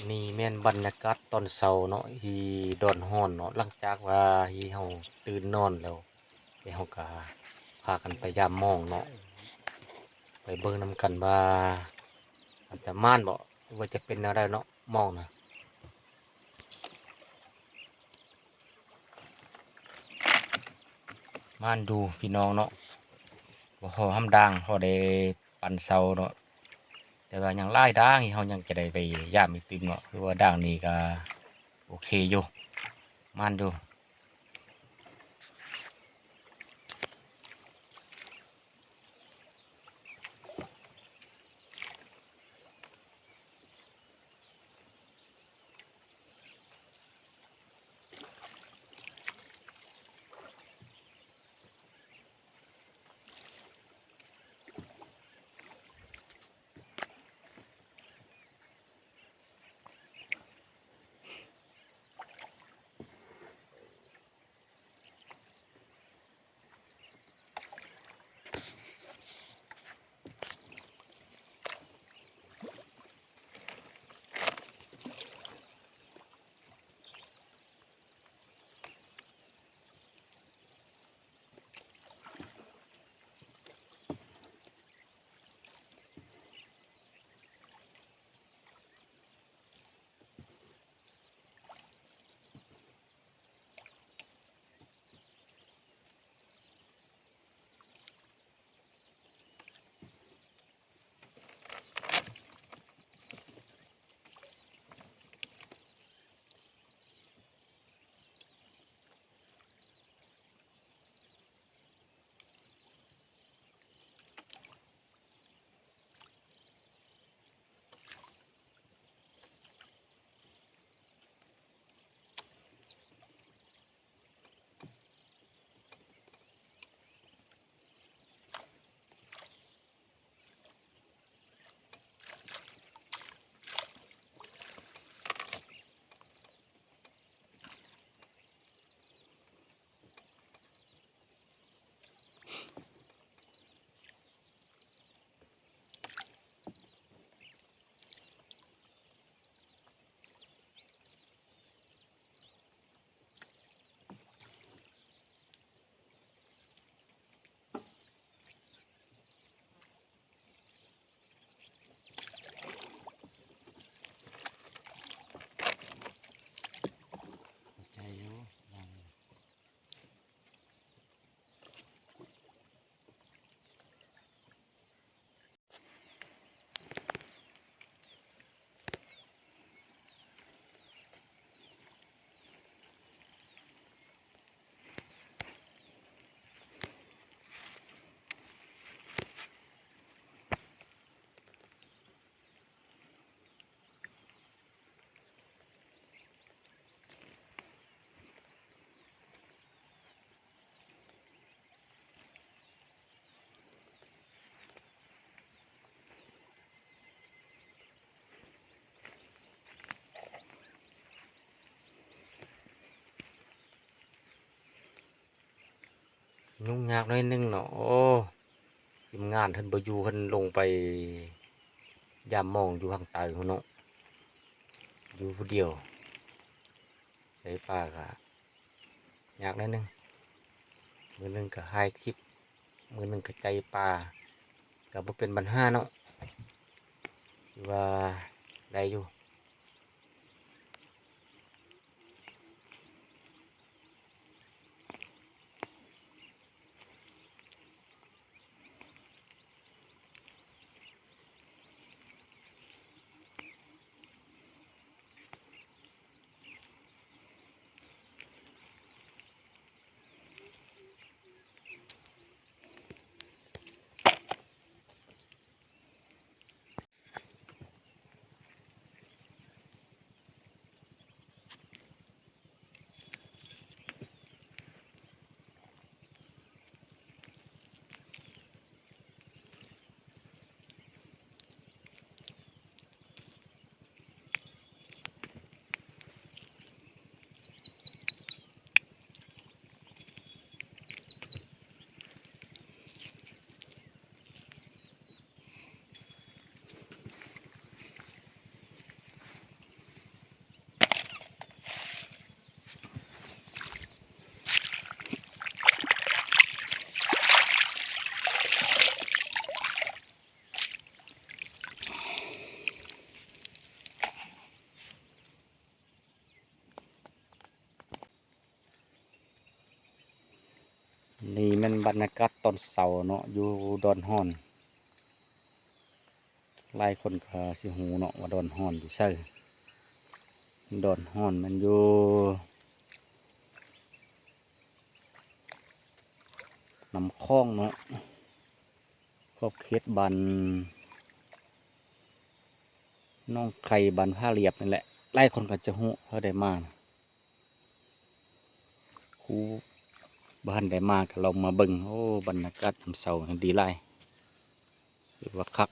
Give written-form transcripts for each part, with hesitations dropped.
นี่แม่นบรรยากาศตอนเช้าเนาะที่ดอนฮ้อนเนาะหลังจากว่าที่เฮาตื่นนอนแล้วเฮาก็พากันไปยามหม้องเนาะไปเบิ่งนำกันว่ามันจะม่านบ่หรือว่าจะเป็นแนวใดเนาะหม้องน่ะม่านดูพี่น้องเนาะบ่พอหำดังพอได้ปั่นเช้าเนาะแต่ว่ายังหลายด่างที่เฮายังจะได้ไปยามอีกตึมเนาะคือว่าด่างนี้ก็โอเคอยู่ม่านดู ใจอยู่ยุ่งยากหน่อยหนึงเนาะโอ้ทีมงานเพิ่นบ่อยู่เพิ่นลงไปยามหม้องอยู่ข้างใต้พุ่นเนาะอยู่ผู้เดียวใจป่าก็ยากหน่อยหนึงมื้อหนึงก็ถ่ายคลิปมื้อหนึงก็ใจป่าก็บ่เป็นปัญหาเนาะถือว่าได้อยู่ แม่นบรรยากาศตอนเช้าเนาะอยู่ดอนฮ้อนหลายคนก็สิฮู้เนาะว่าดอนฮ้อนอยู่ไสดอนฮ้อนมันอยู่น้ำคลองเนาะขอบเขตบ้านน้องไข่บ้านผ้าเรียบนี่แหละหลายคนก็จะฮู้เขาได้มาครูบ้านได้มาก็เรามาเบิ่งโอ้บรรยากาศยามเช้าดีหลายหรือว่าคัก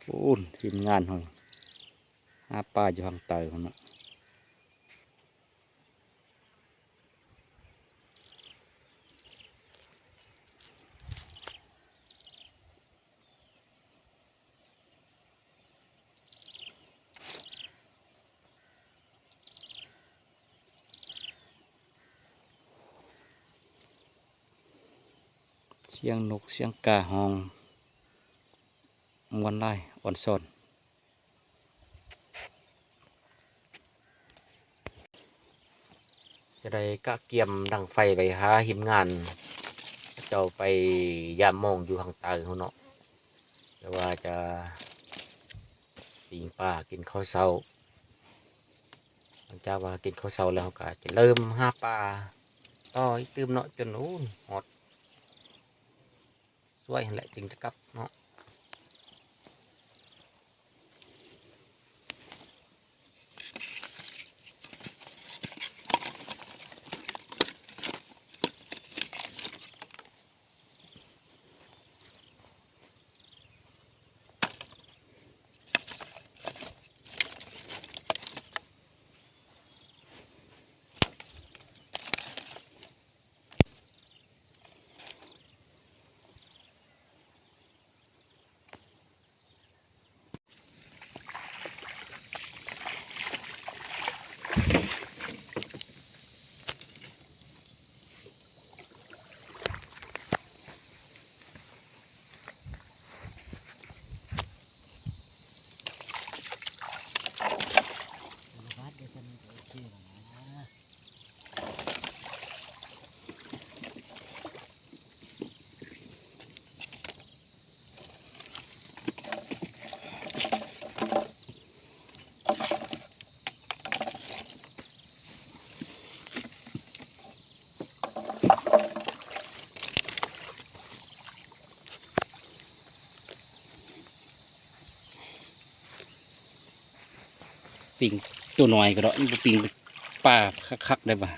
โอ้ทีมงานเขาหาปลาอยู่ทางใต้เขาเนาะเสียงนกเสียงกาห้องมวนไล่อ่อนซ่อนจะได้กะเกียมดังไฟไปหาหิมงานเจ้าไปยามมองอยู่ข้างใต้เขาเนาะแต่ว่าจะปิงป่ากินข้าวเช้าหลังจากว่ากินข้าวเช้าแล้วก็จะเริ่มหาปลาต่ออีกตื่มเนาะจนนู้นหอดสวยแหละจึงจะกลับเนาะปิงตัวน้อยก็ได้ปิงป่าคักๆได้ป่ะ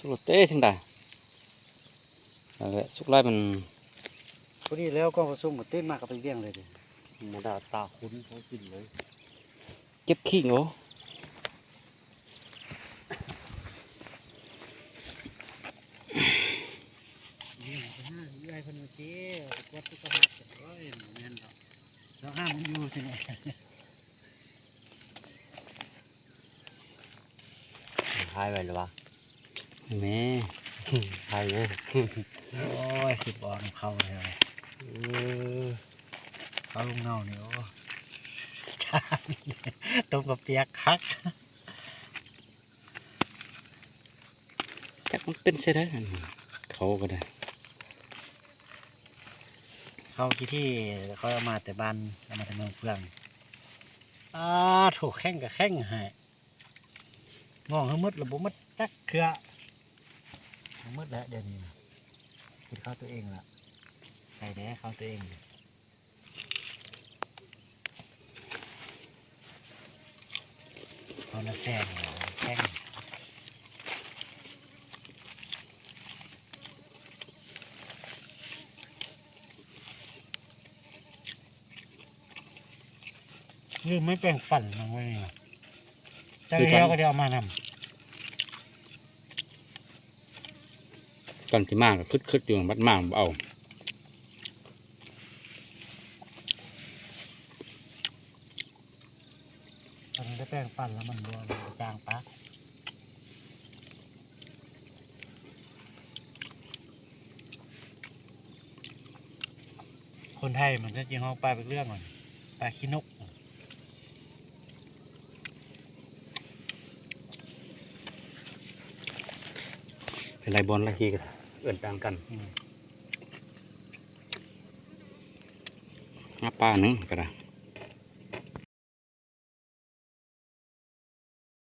สุกเต้ทั้งได้สุกไล่มัน พอดีแล้วก็ผสมหมดเต้นมากกับไปเลี้ยงเลยดิ หมูดาตาคุ้นเขากินเลยเก็บขี้เหรอ เลี้ยงไปห้าเอื้อยคนเจ๊กดตุ๊กตาโอ้ยแม่นดอกสองห้ามันอยู่สิเนี่ย หายไปหรือวะแม่หายเลย โอ้ยคิดบอลเข้าเลยเข้าลุงเงาเนี่ยโอ้ต้มกับเปียกคัก จักมันเป็นเสียได้เขาก็ได้ เข้าที่เขาเอามาแต่บ้านเอามาแต่เมืองเฟืองถูกแข้งกับแข้งฮะมองให้มืดระบบมัด จักเครือทั้งหมดแล้วเดี๋ยวนี้กินข้าวตัวเองละใส่แน่ข้าวตัวเองเอาน้ำแซงแข้งลืมไม่แปลงฟันมันไว้นี่จะเลี้ยวก็เดี๋ยวเอามานำ ตอนที่มากก็คึดอยู่บัดมากบ่เอา ตอนนี้ได้แปลงฟันแล้วมันบวมจางปะคนไทยมันจะจริงห้องปลาเป็นเรื่องก่อนปลาขี้นก เป็นไรบอลละทีกันเอื่นต่างกันหน้าป้าหนึ่งก็ได้